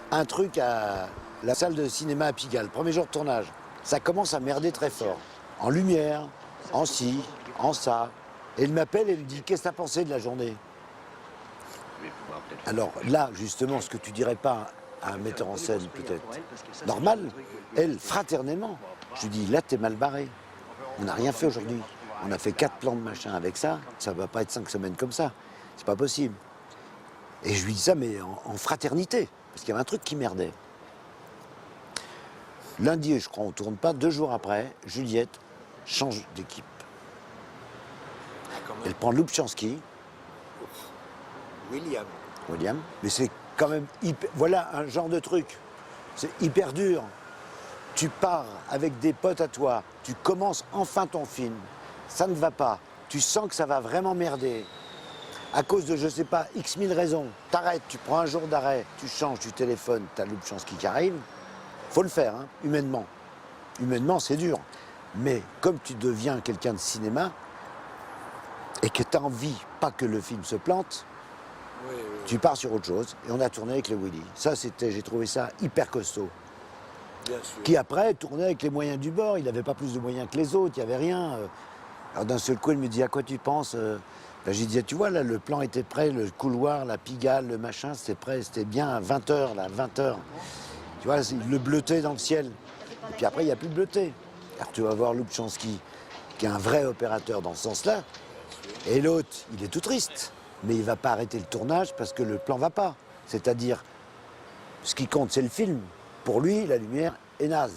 un truc à la salle de cinéma à Pigalle, premier jour de tournage. Ça commence à merder très fort. En lumière, en ci, en ça. Et il m'appelle et me dit « Qu'est-ce que t'as pensé de la journée ?» Alors là, justement, ce que tu dirais pas à un metteur en scène, peut-être normal, elle, fraternement. Je lui dis « Là, t'es mal barré. On n'a rien fait aujourd'hui. On a fait 4 plans de machin avec ça. Ça va pas être 5 semaines comme ça. C'est pas possible. » Et je lui dis ça, mais en fraternité, parce qu'il y avait un truc qui merdait. Lundi, je crois, on ne tourne pas. 2 jours après, Juliette change d'équipe. Elle prend Lubchansky. William. Mais c'est quand même hyper... Voilà un genre de truc. C'est hyper dur. Tu pars avec des potes à toi. Tu commences enfin ton film. Ça ne va pas. Tu sens que ça va vraiment merder. À cause de, je sais pas, X mille raisons. T'arrêtes, tu prends un jour d'arrêt, tu changes, tu téléphones, t'as Lubchansky qui arrive. Faut le faire, hein, humainement. Humainement, c'est dur. Mais comme tu deviens quelqu'un de cinéma, et que t'as envie, pas que le film se plante, tu pars sur autre chose. Et on a tourné avec le Willy. Ça, c'était, j'ai trouvé ça hyper costaud. Bien sûr. Qui après tournait avec les moyens du bord. Il n'avait pas plus de moyens que les autres, il n'y avait rien. Alors d'un seul coup, il me dit, à quoi tu penses? Ben, j'ai dit, tu vois, là, le plan était prêt, le couloir, la Pigalle, le machin, c'était prêt, c'était bien à 20h, là, 20h. Tu vois, le bleuté dans le ciel. Et puis après, il n'y a plus de bleuté. Alors tu vas voir Lubchansky, qui est un vrai opérateur dans ce sens-là. Et l'autre, il est tout triste. Mais il ne va pas arrêter le tournage parce que le plan ne va pas. C'est-à-dire, ce qui compte, c'est le film. Pour lui, la lumière est naze.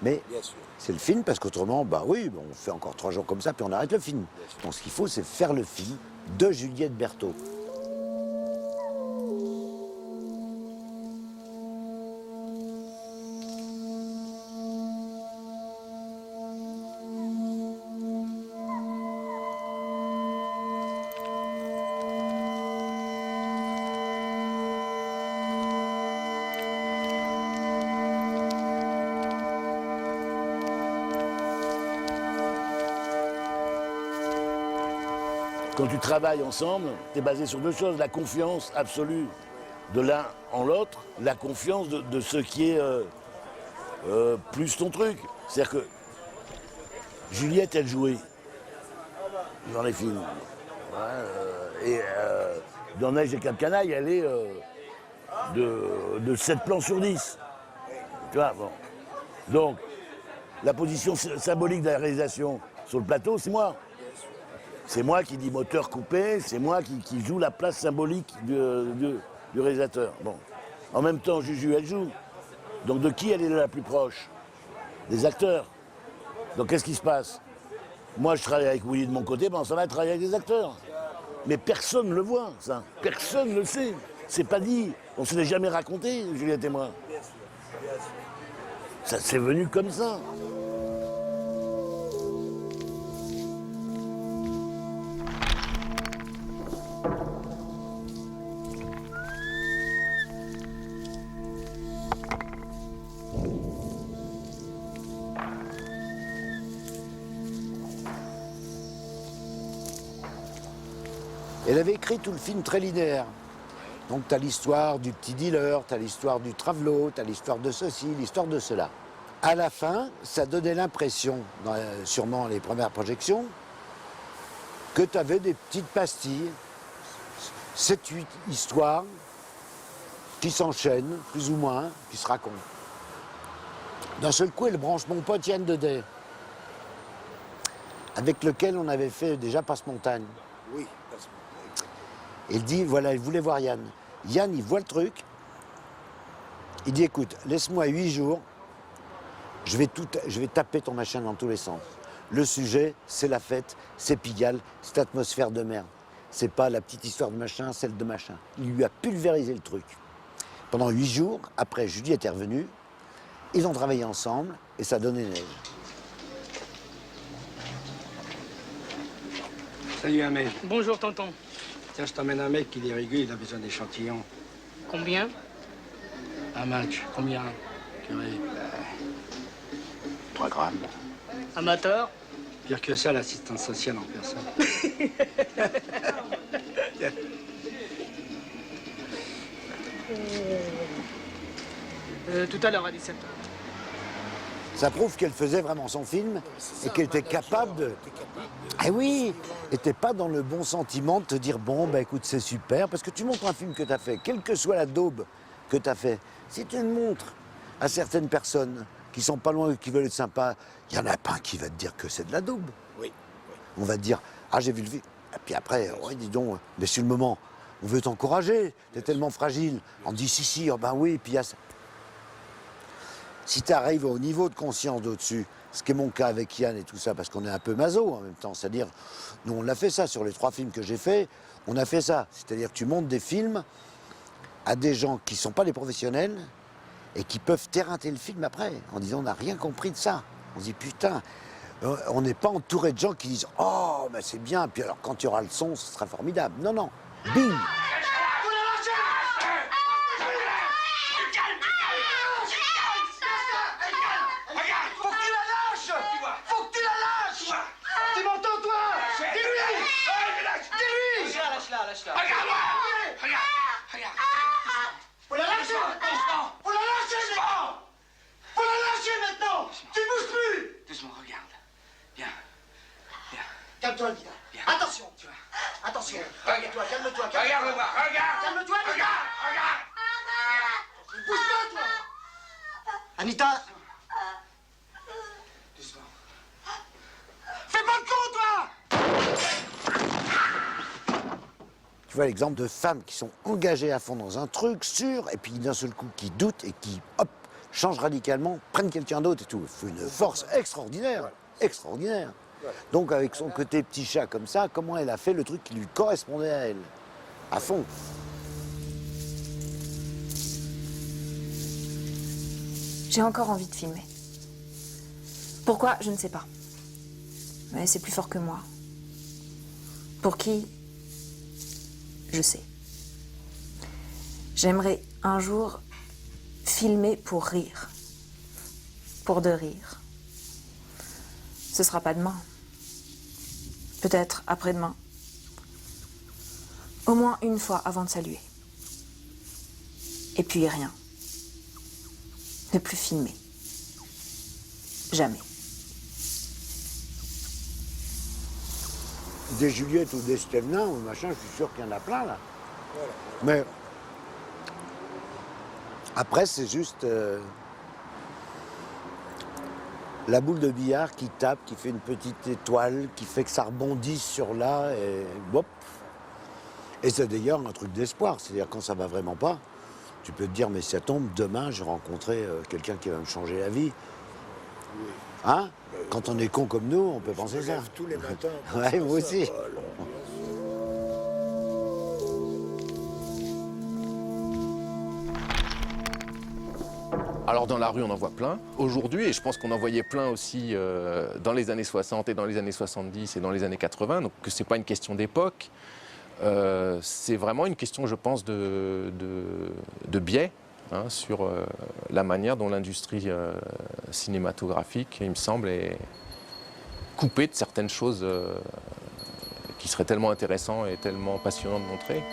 Mais c'est le film, parce qu'autrement, bah oui, on fait encore 3 jours comme ça, puis on arrête le film. Donc ce qu'il faut, c'est faire le film de Juliette Berthaud. Quand tu travailles ensemble, tu es basé sur 2 choses. La confiance absolue de l'un en l'autre, la confiance de ce qui est plus ton truc. C'est-à-dire que Juliette, elle jouait dans les films. Et dans Neige et Cap Canaille, elle est de 7 plans sur 10. Tu vois, bon. Donc, la position symbolique de la réalisation sur le plateau, c'est moi. C'est moi qui dis moteur coupé, c'est moi qui joue la place symbolique du réalisateur. Bon. En même temps, Juju, elle joue. Donc de qui elle est la plus proche? Des acteurs. Donc qu'est-ce qui se passe? Moi, je travaille avec Willy de mon côté, ben ça va travailler avec des acteurs. Mais personne ne le voit, ça. Personne ne le sait. C'est pas dit. On se l'est jamais raconté, Juliette et moi. Ça c'est venu comme ça. Elle avait écrit tout le film très linéaire. Donc tu as l'histoire du petit dealer, tu as l'histoire du travelot, tu as l'histoire de ceci, l'histoire de cela. À la fin, ça donnait l'impression, sûrement les premières projections, que tu avais des petites pastilles, 7-8 histoires qui s'enchaînent, plus ou moins, qui se racontent. D'un seul coup, elle branche mon pote Yann Dedet, avec lequel on avait fait déjà Passe-Montagne. Oui. Il dit, voilà, il voulait voir Yann. Yann, il voit le truc. Il dit, écoute, laisse-moi 8 jours. Je vais taper ton machin dans tous les sens. Le sujet, c'est la fête, c'est Pigalle, cette atmosphère de merde. C'est pas la petite histoire de machin, celle de machin. Il lui a pulvérisé le truc. Pendant 8 jours, après, Juliette est revenue. Ils ont travaillé ensemble et ça donnait Neige. Salut Ahmed. Bonjour tonton. Tiens, je t'emmène un mec qui est régulier, il a besoin d'échantillons. Combien? Un match, combien? Curé. 3 grammes. Amateur? Pire que ça, l'assistante sociale en personne. Tout à l'heure à 17h. Ça prouve qu'elle faisait vraiment son film et qu'elle était capable de... Ah oui, et t'es pas dans le bon sentiment de te dire, bon, bah écoute, c'est super, parce que tu montres un film que t'as fait, quelle que soit la daube que t'as fait, si tu le montres à certaines personnes qui sont pas loin, qui veulent être sympas, il y en a pas un qui va te dire que c'est de la daube. Oui. On va te dire, ah j'ai vu le film, et puis après, ouais, dis donc, mais sur le moment, on veut t'encourager, t'es tellement fragile, on te dit si, oh ben oui, et puis il y a ça. Si tu arrives au niveau de conscience d'au-dessus, ce qui est mon cas avec Yann et tout ça, parce qu'on est un peu maso en même temps, c'est-à-dire, nous on l'a fait ça, sur les 3 films que j'ai faits, on a fait ça. C'est-à-dire que tu montes des films à des gens qui ne sont pas des professionnels et qui peuvent terrater le film après, en disant on n'a rien compris de ça. On se dit putain, on n'est pas entouré de gens qui disent oh, ben c'est bien, puis alors quand tu auras le son, ce sera formidable. Non, non, bing. Lâche-la. Regarde-moi! Regarde! Faut la lâcher maintenant! Faut la lâcher maintenant! Faut la lâcher maintenant! Tu bouges plus! Doucement, regarde. Viens. Calme-toi, Nida. Attention! Attention! Calme-toi. Regarde-moi, regarde! Calme-toi, Nida! Regarde! Bouge pas, toi! Anita! Doucement. Fais pas le con, toi! Tu vois l'exemple de femmes qui sont engagées à fond dans un truc sûr, et puis d'un seul coup qui doutent et qui, hop, changent radicalement, prennent quelqu'un d'autre et tout. Il faut une force extraordinaire, extraordinaire. Donc avec son côté petit chat comme ça, comment elle a fait le truc qui lui correspondait à elle, à fond. J'ai encore envie de filmer. Pourquoi? Je ne sais pas. Mais c'est plus fort que moi. Pour qui? Je sais. J'aimerais un jour filmer pour rire. Pour de rire. Ce sera pas demain. Peut-être après-demain. Au moins une fois avant de saluer. Et puis rien. Ne plus filmer. Jamais. Des Juliette ou des Stelna ou machin, je suis sûr qu'il y en a plein là. Mais après, c'est juste la boule de billard qui tape, qui fait une petite étoile, qui fait que ça rebondisse sur là et hop. Et c'est d'ailleurs un truc d'espoir, c'est-à-dire quand ça va vraiment pas, tu peux te dire mais si ça tombe, demain je vais rencontrer quelqu'un qui va me changer la vie. Hein? Quand on est con comme nous, on peut penser ça. Tous les matins. Ouais, moi aussi. Alors dans la rue, on en voit plein aujourd'hui, et je pense qu'on en voyait plein aussi dans les années 60 et dans les années 70 et dans les années 80, donc que c'est pas une question d'époque, c'est vraiment une question, je pense, de biais hein, sur la manière dont l'industrie cinématographique, il me semble, est coupée de certaines choses qui seraient tellement intéressantes et tellement passionnantes de montrer.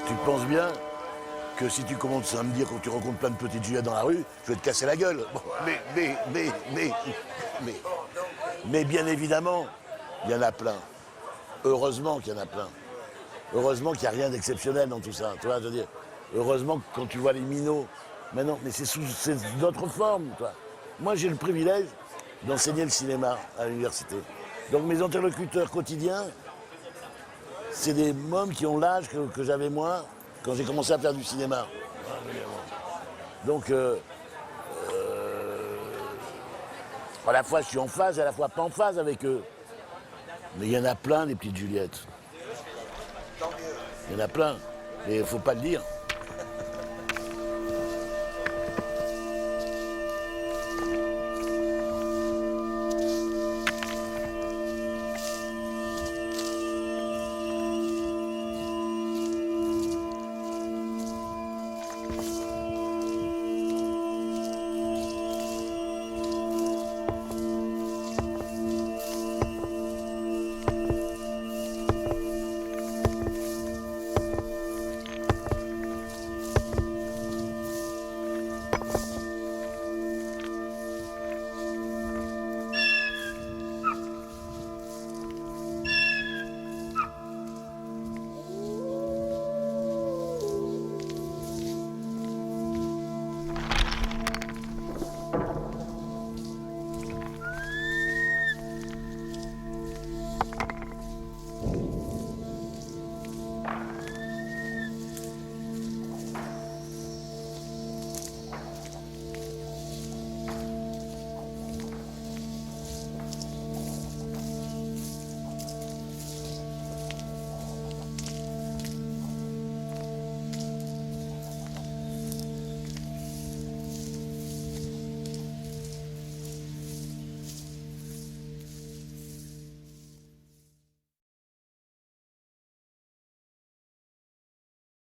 Tu penses bien que si tu commences à me dire quand tu rencontres plein de petites Juliette dans la rue, je vais te casser la gueule. Bon, mais bien évidemment, il y en a plein. Heureusement qu'il y en a plein. Heureusement qu'il n'y a rien d'exceptionnel dans tout ça. Tu vois, je veux dire, heureusement que quand tu vois les minots, mais non, mais c'est d'autres formes, toi. Moi, j'ai le privilège d'enseigner le cinéma à l'université. Donc mes interlocuteurs quotidiens, c'est des mômes qui ont l'âge que j'avais moi quand j'ai commencé à faire du cinéma. Donc, à la fois je suis en phase, à la fois pas en phase avec eux. Mais il y en a plein, les petites Juliettes. Il y en a plein, mais il ne faut pas le dire.